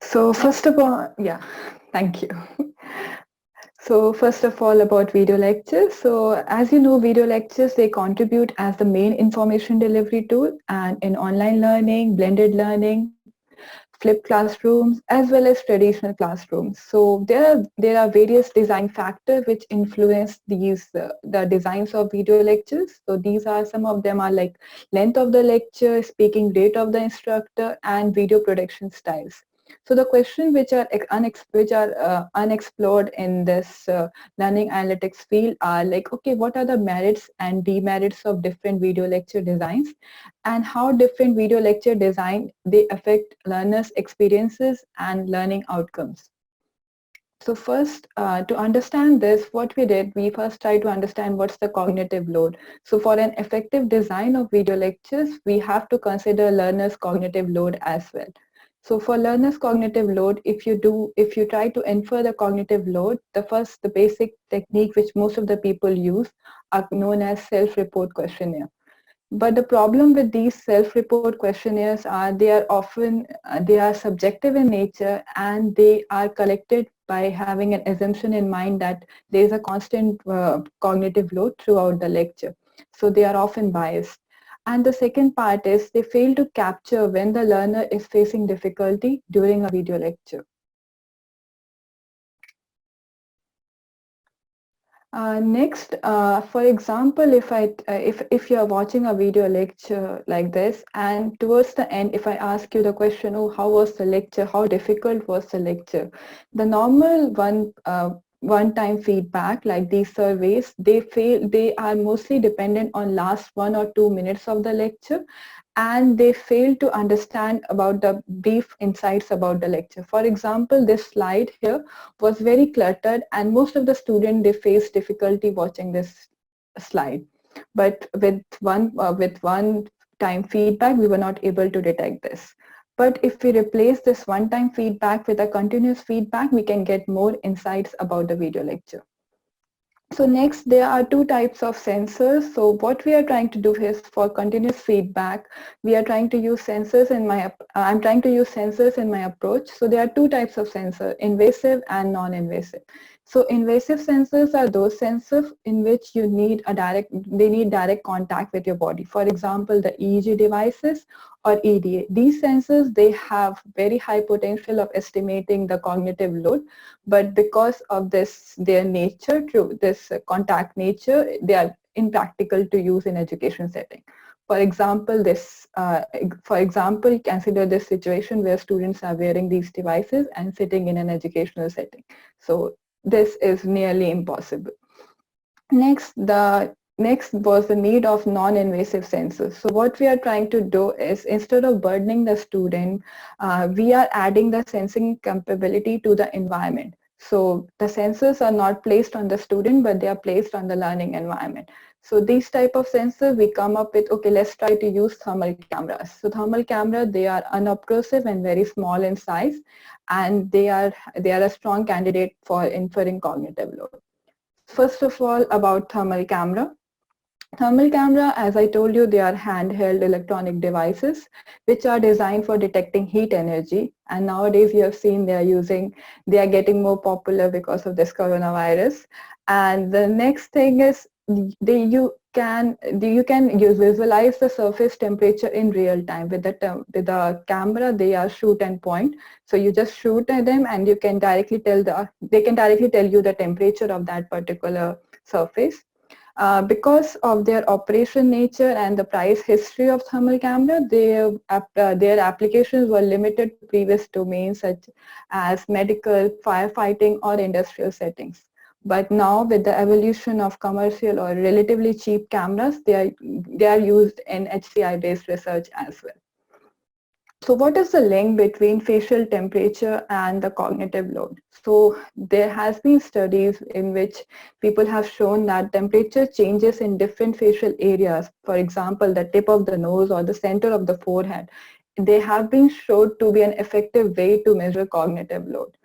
So first of all, yeah, thank you. So first of all about video lectures. So as you know, video lectures, they contribute as the main information delivery tool and in online learning, blended learning, flipped classrooms, as well as traditional classrooms. So there are various design factors which influence these the designs of video lectures. So these are some of them are like length of the lecture, speaking rate of the instructor, and video production styles. So the questions which are unexplored in this learning analytics field are like, okay, what are the merits and demerits of different video lecture designs, and how different video lecture design they affect learners' experiences and learning outcomes. So first, to understand this, what we did, we first tried to understand what's the cognitive load. So for an effective design of video lectures, we have to consider learners' cognitive load as well. So for learners' cognitive load, if you try to infer the cognitive load, the basic technique which most of the people use are known as self-report questionnaire. But the problem with these self-report questionnaires are they are subjective in nature, and they are collected by having an assumption in mind that there is a constant cognitive load throughout the lecture. So they are often biased. And the second part is they fail to capture when the learner is facing difficulty during a video lecture. Next, for example, if you are watching a video lecture like this, and towards the end, if I ask you the question, oh, how was the lecture? How difficult was the lecture? The normal one-time feedback, like these surveys, they are mostly dependent on last 1 or 2 minutes of the lecture, and they fail to understand about the brief insights about the lecture. For example, this slide here was very cluttered, and most of the students they face difficulty watching this slide. But with one time feedback, we were not able to detect this. But if we replace this one time feedback with a continuous feedback, we can get more insights about the video lecture. So next, there are two types of sensors. So what we are trying to do is for continuous feedback, we are trying to use sensors in I'm trying to use sensors in my approach. So there are two types of sensor, invasive and non-invasive. So invasive sensors are those sensors in which they need direct contact with your body. For example, the EEG devices or EDA. These sensors, they have very high potential of estimating the cognitive load, but because of their nature, through this contact nature, they are impractical to use in education setting. For example, consider this situation where students are wearing these devices and sitting in an educational setting. So this is nearly impossible. Next was the need of non-invasive sensors. So what we are trying to do is, instead of burdening the student, we are adding the sensing capability to the environment. So the sensors are not placed on the student, but they are placed on the learning environment. So these type of sensors, we come up with, okay, let's try to use thermal cameras. So thermal camera, they are unobtrusive and very small in size, and they are a strong candidate for inferring cognitive load. First of all, about thermal camera. Thermal camera, as I told you, they are handheld electronic devices which are designed for detecting heat energy. And nowadays you have seen they are getting more popular because of this coronavirus. And the next thing is you can visualize the surface temperature in real time with the camera. They are shoot and point. So you just shoot at them, and they can directly tell you the temperature of that particular surface. Because of their operation nature and the price history of thermal camera, their applications were limited to previous domains such as medical, firefighting, or industrial settings. But now, with the evolution of commercial or relatively cheap cameras, they are used in HCI-based research as well. So what is the link between facial temperature and the cognitive load? So there has been studies in which people have shown that temperature changes in different facial areas. For example, the tip of the nose or the center of the forehead. They have been shown to be an effective way to measure cognitive load.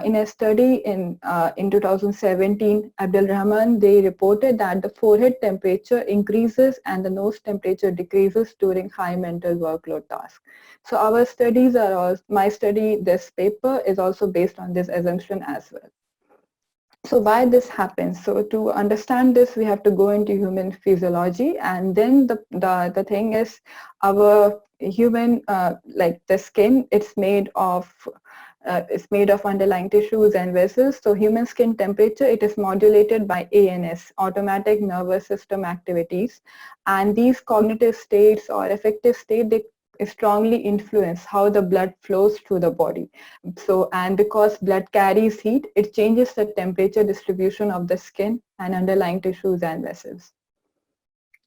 in a study in 2017, Abdul Rahman, they reported that the forehead temperature increases and the nose temperature decreases during high mental workload tasks. So our studies are all, my study, this paper is also based on this assumption as well. So why this happens? So to understand this, we have to go into human physiology, and then the thing is, our human like the skin, it's made of underlying tissues and vessels. So human skin temperature, it is modulated by ANS, automatic nervous system activities, and these cognitive states or affective state, they strongly influence how the blood flows through the body. So, and because blood carries heat, it changes the temperature distribution of the skin and underlying tissues and vessels.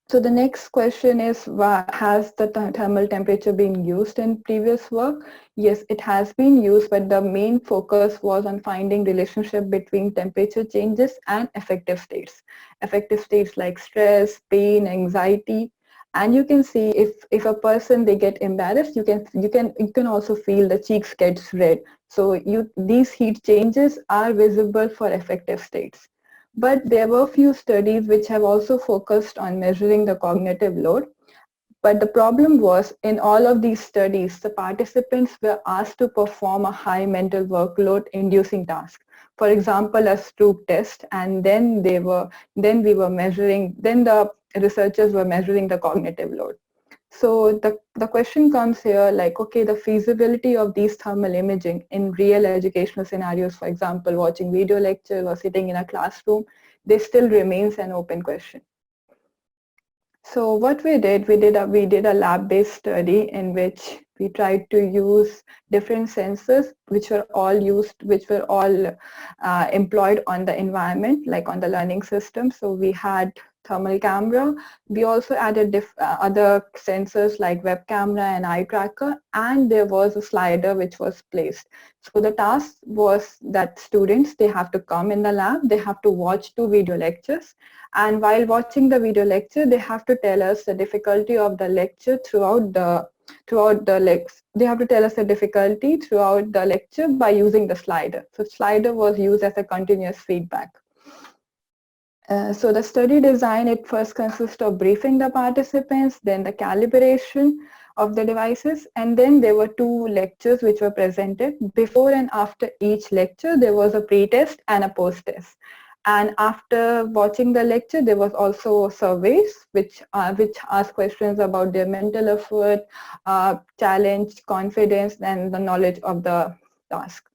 So the next question is, has the thermal temperature been used in previous work? Yes, it has been used, but the main focus was on finding relationship between temperature changes and affective states. Affective states like stress, pain, anxiety. And you can see if a person, they get embarrassed, you can also feel the cheeks gets red. So these heat changes are visible for affective states. But there were few studies which have also focused on measuring the cognitive load. But the problem was, in all of these studies, the participants were asked to perform a high mental workload inducing task. For example, a stroke test, and then the researchers were measuring the cognitive load. So the question comes here like, okay, the feasibility of these thermal imaging in real educational scenarios, for example, watching video lectures or sitting in a classroom, this still remains an open question. So what we did a lab-based study in which we tried to use different sensors which were all employed on the environment, like on the learning system. So we had thermal camera. We also added other sensors like web camera and eye tracker, and there was a slider which was placed. So the task was that students, they have to come in the lab, they have to watch 2 video lectures, and while watching the video lecture, they have to tell us the difficulty of the lecture throughout the legs. They have to tell us the difficulty throughout the lecture by using the slider. So slider was used as a continuous feedback. So the study design, it first consists of briefing the participants, then the calibration of the devices, and then there were 2 lectures which were presented. Before and after each lecture, there was a pre-test and a post-test. And after watching the lecture, there was also surveys which ask questions about their mental effort, challenge, confidence, and the knowledge of the task.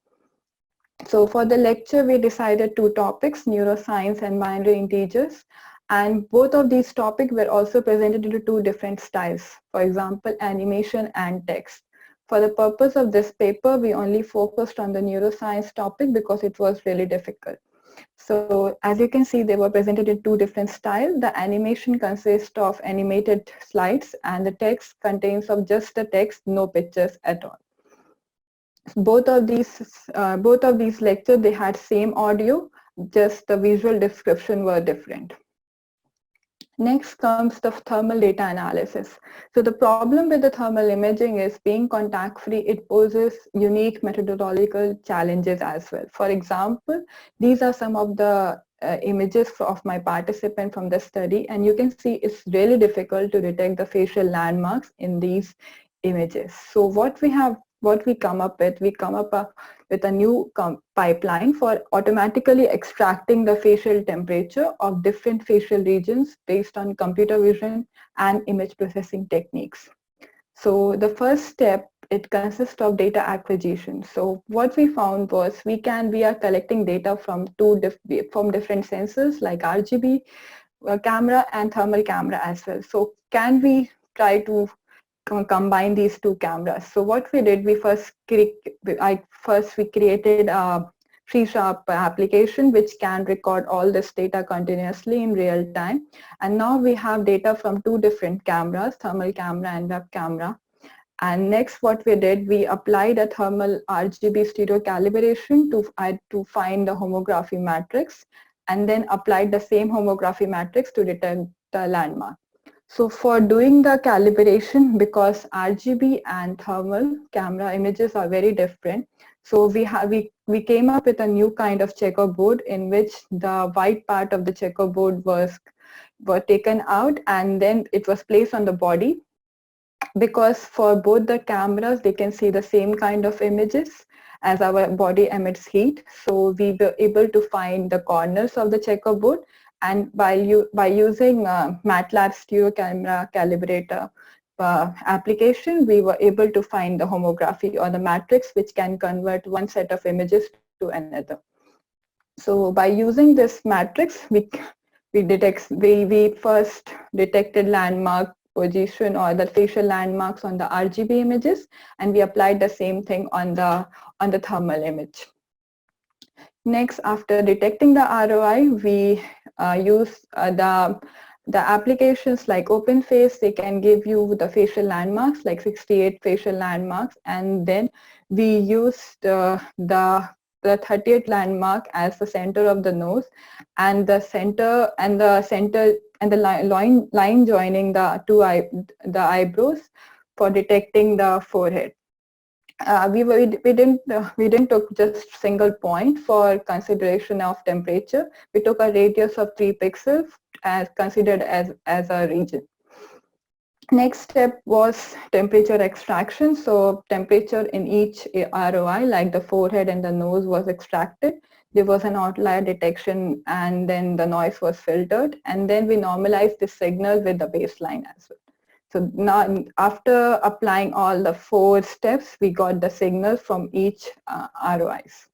So for the lecture, we decided 2 topics, neuroscience and binary integers. And both of these topics were also presented into 2 different styles. For example, animation and text. For the purpose of this paper, we only focused on the neuroscience topic because it was really difficult. So as you can see, they were presented in 2 different styles. The animation consists of animated slides, and the text contains of just the text, no pictures at all. Both of these lectures, they had same audio, just the visual description were different. Next comes the thermal data analysis. So the problem with the thermal imaging is, being contact free, it poses unique methodological challenges as well. For example, these are some of the images of my participant from the study, and you can see it's really difficult to detect the facial landmarks in these images. So what we come up with a new pipeline for automatically extracting the facial temperature of different facial regions based on computer vision and image processing techniques. So the first step, it consists of data acquisition. So what we found was, we are collecting data from different sensors like RGB camera and thermal camera as well. So can we try to combine these 2 cameras? So what we did, we created a C# application which can record all this data continuously in real time. And now we have data from 2 different cameras, thermal camera and web camera. And next what we did, we applied a thermal RGB stereo calibration to find the homography matrix, and then applied the same homography matrix to detect the landmark. So for doing the calibration, because RGB and thermal camera images are very different, so we we came up with a new kind of checkerboard in which the white part of the checkerboard were taken out and then it was placed on the body, because for both the cameras they can see the same kind of images as our body emits heat. So we were able to find the corners of the checkerboard, and by using MATLAB stereo camera calibrator application, we were able to find the homography or the matrix which can convert one set of images to another. So by using this matrix, we first detected landmark position or the facial landmarks on the RGB images, and we applied the same thing on the thermal image. Next, after detecting the ROI, we use the applications like OpenFace. They can give you the facial landmarks, like 68 facial landmarks, and then we used the 30th landmark as the center of the nose, and the line joining the eyebrows for detecting the forehead. We didn't took just single point for consideration of temperature. We took a radius of 3 pixels as considered as a region. Next step was temperature extraction. So temperature in each ROI, like the forehead and the nose, was extracted. There was an outlier detection, and then the noise was filtered, and then we normalized the signal with the baseline as well. So now, after applying all the 4 steps, we got the signals from each ROIs.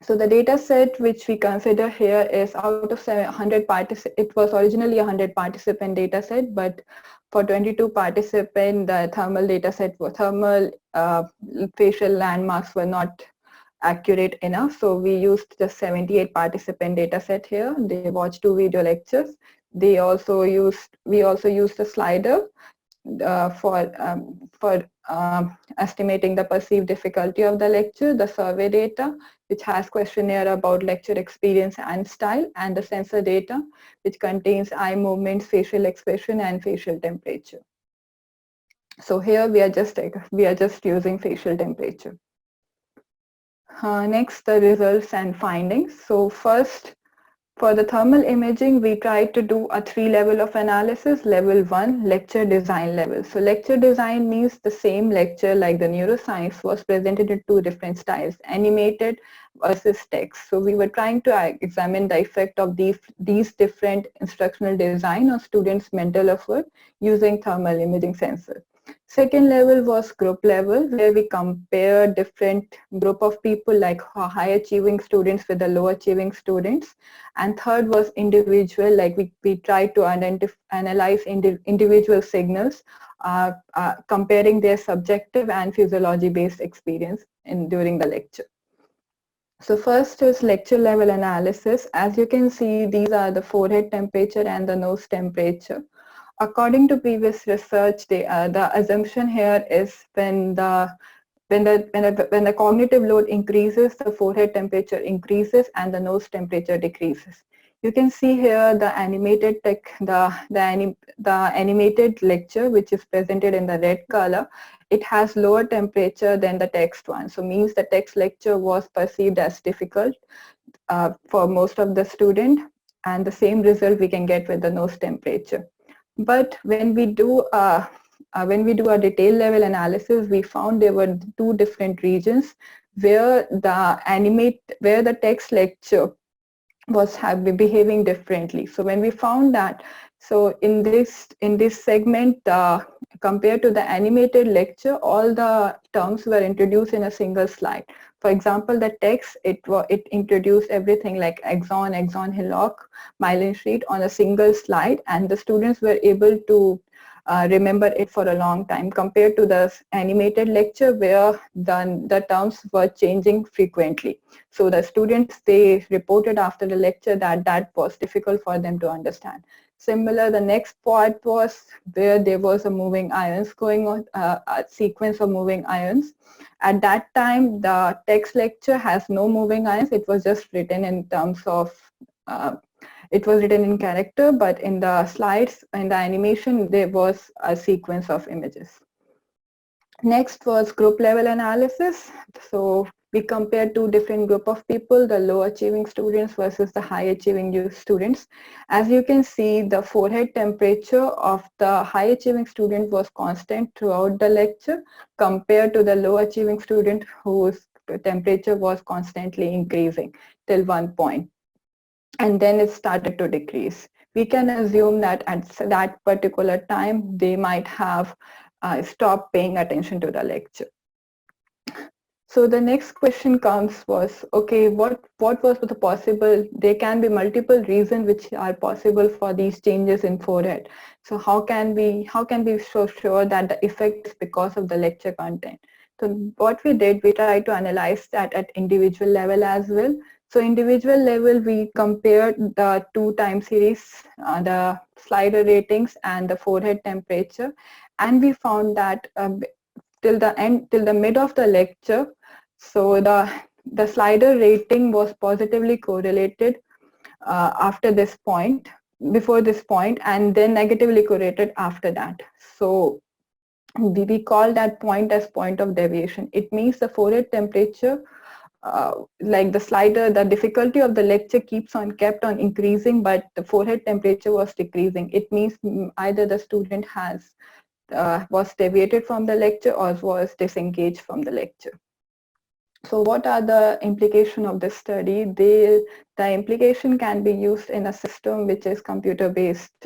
So the data set which we consider here is out of 100 participants. It was originally a 100 participant data set, but for 22 participants, the thermal data set was facial landmarks were not accurate enough. So we used the 78 participant data set here. They watched 2 video lectures. We also used a slider for estimating the perceived difficulty of the lecture, the survey data, which has questionnaire about lecture experience and style, and the sensor data, which contains eye movements, facial expression, and facial temperature. So here we are just using facial temperature. Next, the results and findings. So first, for the thermal imaging, we tried to do a 3 level of analysis. Level 1, lecture design level. So lecture design means the same lecture like the neuroscience was presented in 2 different styles, animated versus text. So we were trying to examine the effect of these different instructional design on students' mental effort using thermal imaging sensor. Second level was group level, where we compared different group of people like high achieving students with the low achieving students. And third was individual, like we tried to analyze individual signals, comparing their subjective and physiology based experience during the lecture. So first is lecture level analysis. As you can see, these are the forehead temperature and the nose temperature. According to previous research, the assumption here is when the cognitive load increases, the forehead temperature increases and the nose temperature decreases. You can see here the animated animated lecture, which is presented in the red color. It has lower temperature than the text one. So means the text lecture was perceived as difficult for most of the student, and the same result we can get with the nose temperature. But when we do a detail level analysis, we found there were 2 different regions where the text lecture was behaving differently. So when we found that, so in this segment, compared to the animated lecture, all the terms were introduced in a single slide. For example, the text, it introduced everything like axon, hillock, myelin sheet on a single slide, and the students were able to remember it for a long time, compared to the animated lecture where the terms were changing frequently. So the students, they reported after the lecture that was difficult for them to understand. Similar, the next part was where there was a moving ions going on, a sequence of moving ions. At that time, the text lecture has no moving ions. It was just written in terms of it was written in character, but in the slides, in the animation, there was a sequence of images. Next was group level analysis. So We compared two different group of people, the low achieving students versus the high achieving students. As you can see, the forehead temperature of the high achieving student was constant throughout the lecture compared to the low achieving student whose temperature was constantly increasing till one point, and then it started to decrease. We can assume that at that particular time they might have stopped paying attention to the lecture. So the next question comes was, okay, what was the possible, there can be multiple reasons which are possible for these changes in forehead. So how can we so sure that the effect is because of the lecture content? So what we did, we tried to analyze that at individual level as well. So individual level, we compared the two time series, the slider ratings and the forehead temperature, and we found that till the mid of the lecture, so the slider rating was positively correlated after this point, before this point, and then negatively correlated after that. So we call that point as point of deviation. It means the forehead temperature, like the slider, the difficulty of the lecture kept on increasing, but the forehead temperature was decreasing. It means either the student was deviated from the lecture or was disengaged from the lecture. So what are the implications of this study? The implication can be used in a system which is computer-based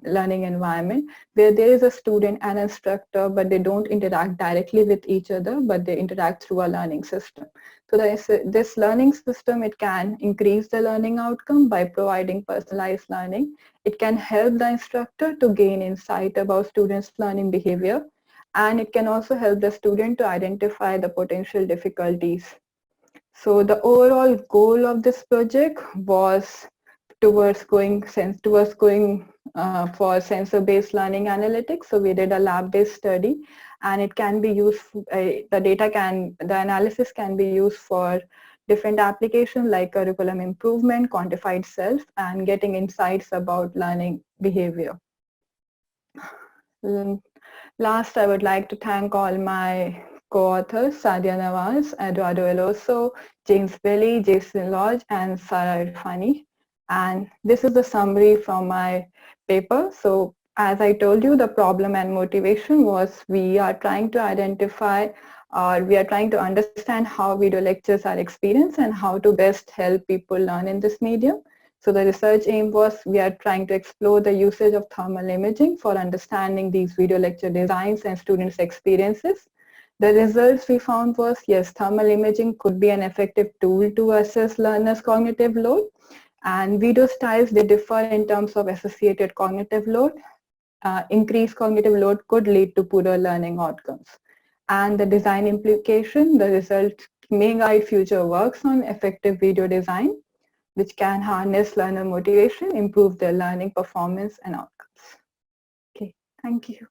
learning environment, where there is a student and instructor, but they don't interact directly with each other, but they interact through a learning system. So this learning system, it can increase the learning outcome by providing personalized learning. It can help the instructor to gain insight about students' learning behavior, and it can also help the student to identify the potential difficulties. So the overall goal of this project was towards going for sensor-based learning analytics. So we did a lab-based study, and it can be used. The analysis can be used for different applications like curriculum improvement, quantified self, and getting insights about learning behavior. Last, I would like to thank all my co-authors, Sadia Nawaz, Eduardo Eloso, James Bailey, Jason Lodge, and Sarah Irfani. And this is the summary from my paper. So as I told you, the problem and motivation was we are trying to identify, or we are trying to understand how video lectures are experienced and how to best help people learn in this medium. So the research aim was we are trying to explore the usage of thermal imaging for understanding these video lecture designs and students' experiences. The results we found was, yes, thermal imaging could be an effective tool to assess learners' cognitive load, and video styles, they differ in terms of associated cognitive load. Increased cognitive load could lead to poorer learning outcomes. And the design implication, the result may guide future works on effective video design, which can harness learner motivation, improve their learning performance and outcomes. Okay, thank you.